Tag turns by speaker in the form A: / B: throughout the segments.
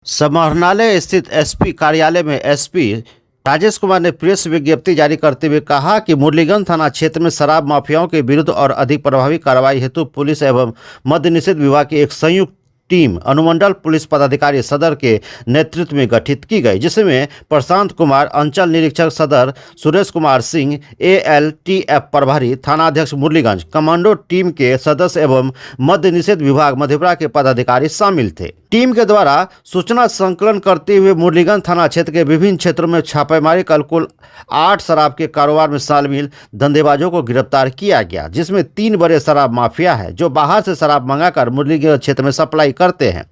A: समाहरणालय स्थित एसपी कार्यालय में एसपी राजेश कुमार ने प्रेस विज्ञप्ति जारी करते हुए कहा कि मुरलीगंज थाना क्षेत्र में शराब माफियाओं के विरुद्ध और अधिक प्रभावी कार्रवाई हेतु पुलिस एवं मद्य निषेध विभाग की एक संयुक्त टीम अनुमंडल पुलिस पदाधिकारी सदर के नेतृत्व में गठित की गई, जिसमें प्रशांत कुमार, अंचल निरीक्षक सदर सुरेश कुमार सिंह, एएलटीएफ प्रभारी थानाध्यक्ष मुरलीगंज, कमांडो टीम के सदस्य एवं मद्य निषेध विभाग मधेपुरा के पदाधिकारी शामिल थे। टीम के द्वारा सूचना संकलन करते हुए मुरलीगंज थाना क्षेत्र के विभिन्न क्षेत्रों में छापेमारी कर कुल 8 शराब के कारोबार में शामिल धंधेबाजों को गिरफ्तार किया गया, जिसमें 3 बड़े शराब माफिया हैं जो बाहर से शराब मंगाकर मुरलीगंज क्षेत्र में सप्लाई करते हैं।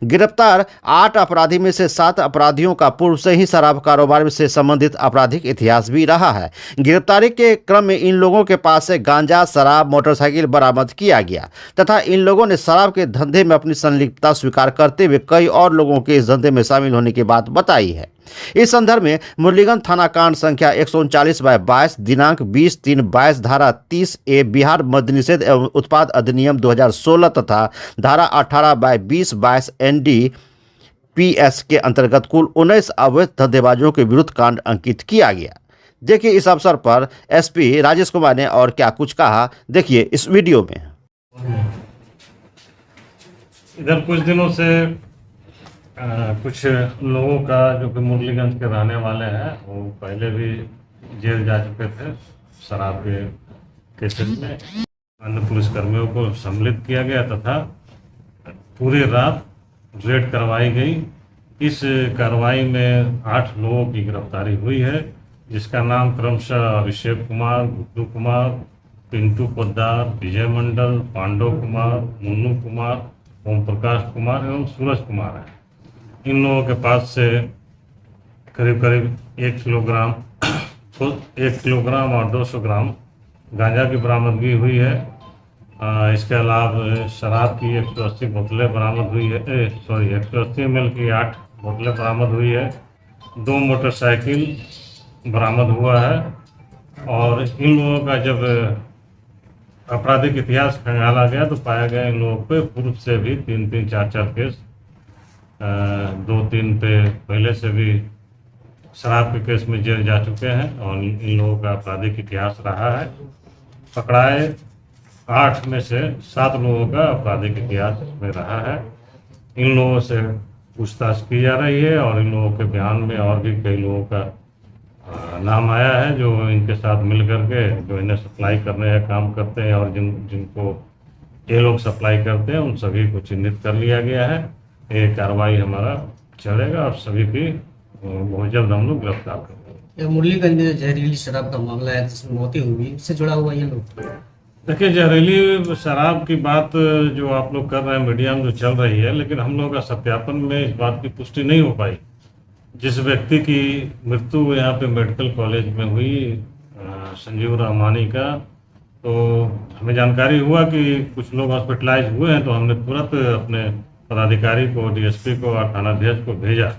A: गिरफ्तार 8 अपराधी में से 7 अपराधियों का पूर्व से ही शराब कारोबार से संबंधित आपराधिक इतिहास भी रहा है। गिरफ्तारी के क्रम में इन लोगों के पास से गांजा, शराब, मोटरसाइकिल बरामद किया गया तथा इन लोगों ने शराब के धंधे में अपनी संलिप्तता स्वीकार करते हुए कई और लोगों के इस धंधे में शामिल होने की बात बताई है। इस संदर्भ में मुरलीगंज थाना कांड संख्या 139/22 दिनांक 20/3/22 धारा 30A बिहार मद्य निषेध एवं उत्पाद अधिनियम 2016 तथा धारा 18/20/22 NDPS के अंतर्गत कुल 19 अवैध धंधेबाजों के विरुद्ध कांड अंकित किया गया। देखिए इस अवसर पर एसपी राजेश कुमार ने और क्या कुछ कहा, देखिए इस वीडियो में।
B: इधर कुछ दिनों से कुछ लोगों का जो कि मुरलीगंज के रहने वाले हैं वो पहले भी जेल जा चुके थे शराब के केसेस में। अन्य पुलिसकर्मियों को सम्मिलित किया गया तथा पूरी रात रेड करवाई गई। इस कार्रवाई में 8 लोगों की गिरफ्तारी हुई है, जिसका नाम क्रमशः अभिषेक कुमार, गुड्डू कुमार, पिंटू पोद्दार, विजय मंडल, पांडव कुमार, मुन्नू कुमार, ओम प्रकाश कुमार एवं सूरज कुमार है। इन लोगों के पास से करीब 1 किलोग्राम और 200 ग्राम गांजा की बरामदगी हुई है। इसके अलावा शराब की 180 बोतलें बरामद हुई है। 180 ml की 8 बोतलें बरामद हुई है। 2 मोटरसाइकिल बरामद हुआ है। और इन लोगों का जब आपराधिक इतिहास खंगाला गया तो पाया गया इन लोगों पे पूर्व से भी 3-3, 4-4 केस, 2-3 पे पहले से भी शराब के केस में जेल जा चुके हैं और इन लोगों का आपराधिक इतिहास रहा है। पकड़ाए 8 में से 7 लोगों का आपराधिक इतिहास में रहा है। इन लोगों से पूछताछ की जा रही है और इन लोगों के बयान में और भी कई लोगों का नाम आया है जो इनके साथ मिल करके जो इन्हें सप्लाई करने का काम करते हैं और जिनको ये लोग सप्लाई करते हैं उन सभी को चिन्हित कर लिया गया है। ये कार्रवाई हमारा चलेगा और सभी की बहुत जल्द हम लोग गिरफ्तार करेंगे।
C: मुरलीगंज में जहरीली शराब का मामला है जिसमें मौतें हुई, इससे जुड़ा हुआ ये लोग।
B: देखिए, जहरीली शराब की बात जो आप लोग कर रहे हैं मीडिया में जो चल रही है, लेकिन हम लोग का सत्यापन में इस बात की पुष्टि नहीं हो पाई। जिस व्यक्ति की मृत्यु यहाँ पे मेडिकल कॉलेज में हुई, संजीव रामानी का, तो हमें जानकारी हुआ कि कुछ लोग हॉस्पिटलाइज हुए हैं, तो हमने तुरंत अपने पदाधिकारी को, डीएसपी को और थानाध्यक्ष को भेजा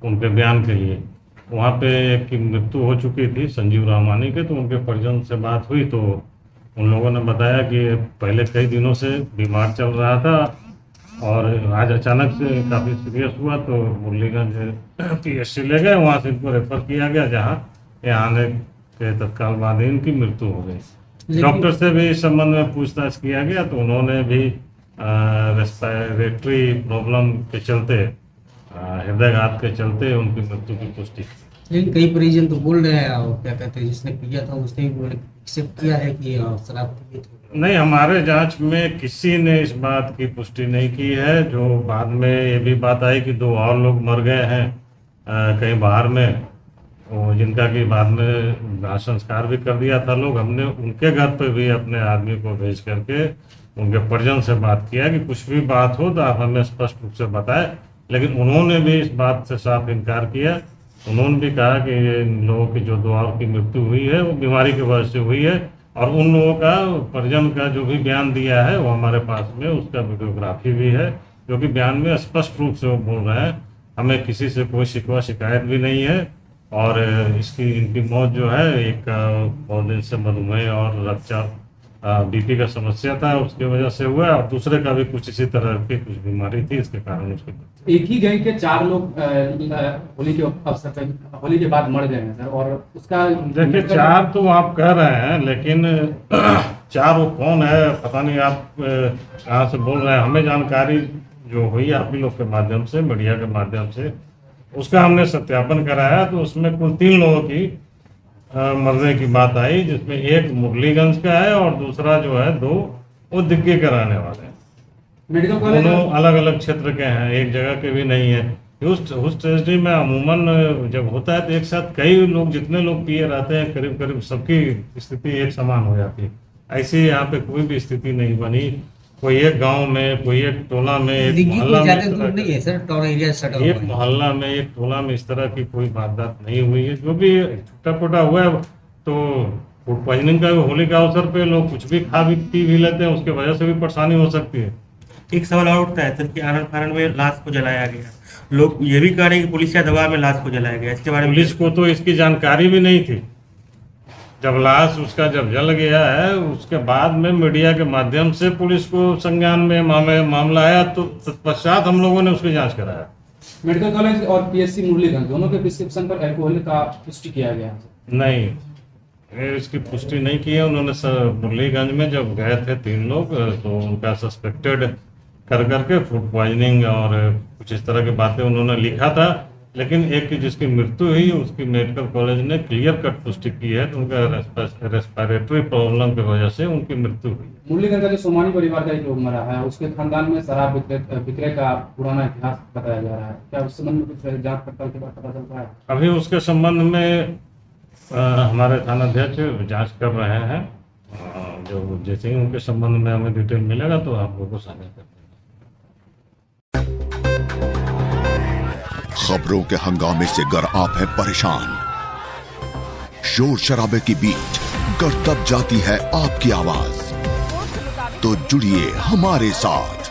B: उनके बयान के लिए। वहाँ पे एक की मृत्यु हो चुकी थी संजीव रामानी के, तो उनके परिजन से बात हुई तो उन लोगों ने बताया कि पहले कई दिनों से बीमार चल रहा था और आज अचानक से काफ़ी सीरियस हुआ तो मुरलीगंज PSC ले गए। वहाँ से इनको रेफर किया गया, जहाँ यहाँ आने के तत्काल बाद इनकी मृत्यु हो गई। डॉक्टर से भी इस संबंध में पूछताछ किया गया तो उन्होंने भी रेस्पिरेटरी प्रॉब्लम के चलते, हृदयघात के चलते उनकी मृत्यु की पुष्टि।
C: लेकिन कई परिजन तो बोल रहे हैं, और क्या कहते हैं, जिसने पिया था उसने एक्सेप्ट किया है कि शराब पी थी।
B: नहीं, हमारे जांच में किसी ने इस बात की पुष्टि नहीं की है। जो बाद में ये भी बात आई कि 2 और लोग मर गए हैं कहीं बाहर में, वो जिनका कि बाद में दाह संस्कार भी कर दिया था लोग। हमने उनके घर पे भी अपने आदमी को भेज करके उनके परिजन से बात किया कि कुछ भी बात हो तो आप हमें स्पष्ट रूप से बताएं, लेकिन उन्होंने भी इस बात से साफ इनकार किया। उन्होंने भी कहा कि इन लोगों की जो 2 और की मृत्यु हुई है वो बीमारी की वजह से हुई है, और उन लोगों का परिजन का जो भी बयान दिया है वो हमारे पास में उसका वीडियोग्राफी भी है, जो कि बयान में स्पष्ट रूप से वो बोल रहे हैं हमें किसी से कोई शिकवा शिकायत भी नहीं है। और इनकी मौत जो है, एक बहुत दिन से मधुमेह और रक्तचाप बीपी का समस्या था, उसकी वजह से हुआ, और दूसरे का भी कुछ इसी तरह की कुछ बीमारी थी, इसके कारण उसके
D: एक ही गैंग के 4 लोग होली के अवसर पर होली के बाद मर गए हैं सर, और उसका
B: देखिए 4 तो आप कह रहे हैं, लेकिन 4 वो कौन है पता नहीं, आप कहाँ से बोल रहे हैं। हमें जानकारी जो हुई आप ही लोग के माध्यम से, मीडिया के माध्यम से, उसका हमने सत्यापन कराया, तो उसमें कुल 3 लोगों की मरने की बात आई, जिसमें एक मुरलीगंज का है और दूसरा जो है 2 वो दिग्गी के रहने वाले हैं।
D: मेडिकल कॉलेज
B: दोनों अलग अलग क्षेत्र के हैं, एक जगह के भी नहीं है। उस ट्रेजेडी में अमूमन जब होता है तो एक साथ कई लोग, जितने लोग पिए रहते हैं, करीब करीब सबकी स्थिति एक समान हो जाती है। ऐसी यहाँ पे कोई भी स्थिति नहीं बनी, कोई एक गांव में, कोई एक टोला में, एक
C: दिग्गी
B: मोहल्ला
C: कोई
B: में,
C: ज्यादा दूर नहीं है सर, टाउन एरिया से सटा हुआ
B: एक
C: है।
B: मोहल्ला में, एक टोला में इस तरह की कोई वारदात नहीं हुई है। जो भी छोटा मोटा हुआ है तो फूड पॉइजनिंग का, होली का अवसर पे लोग कुछ भी खा भी पी भी लेते हैं, उसके वजह से भी परेशानी हो सकती है।
E: एक सवाल और उठता है सर कि आनंद फानन में लाश को जलाया गया, लोग ये भी कह रहे हैं कि पुलिस के दबाव में लाश को जलाया गया, इसके बारे में
B: पुलिस को तो इसकी जानकारी भी नहीं थी। जब लाश उसका जब जल गया है, उसके बाद में मीडिया के माध्यम से पुलिस को संज्ञान में मामला आया, तो तत्पश्चात हम लोगों ने उसकी जांच कराया।
D: मेडिकल कॉलेज और पीएससी मुरलीगंज दोनों के प्रिस्क्रिप्शन पर अल्कोहल का पुष्टि किया गया है।
B: नहीं, इसकी पुष्टि नहीं की है उन्होंने। मुरलीगंज में जब गए थे 3 लोग, तो उनका सस्पेक्टेड कर करके फूड पॉइजनिंग और कुछ इस तरह की बातें उन्होंने लिखा था, लेकिन एक की जिसकी मृत्यु हुई उसकी मेडिकल कॉलेज ने क्लियर कट पुष्टि की है, तो उनका रेस्पिरेटरी प्रॉब्लम की वजह से उनकी मृत्यु हुई।
D: मुरलीगंज का जो सोमानी परिवार का एक लोग मरा है, उसके खानदान में शराब विक्रय का पुराना इतिहास बताया जा रहा है, क्या उस संबंध में कुछ जांच पड़ताल के बाद पता चल रहा है?
B: अभी उसके संबंध में हमारे थानाध्यक्ष जांच कर रहे हैं। जो जैसे ही उनके संबंध में हमें डिटेल मिलेगा तो आप लोगों को साझा कर देंगे।
F: खबरों के हंगामे से गर आप हैं परेशान, शोर शराबे की बीच गर तब जाती है आपकी आवाज, तो जुड़िए हमारे साथ।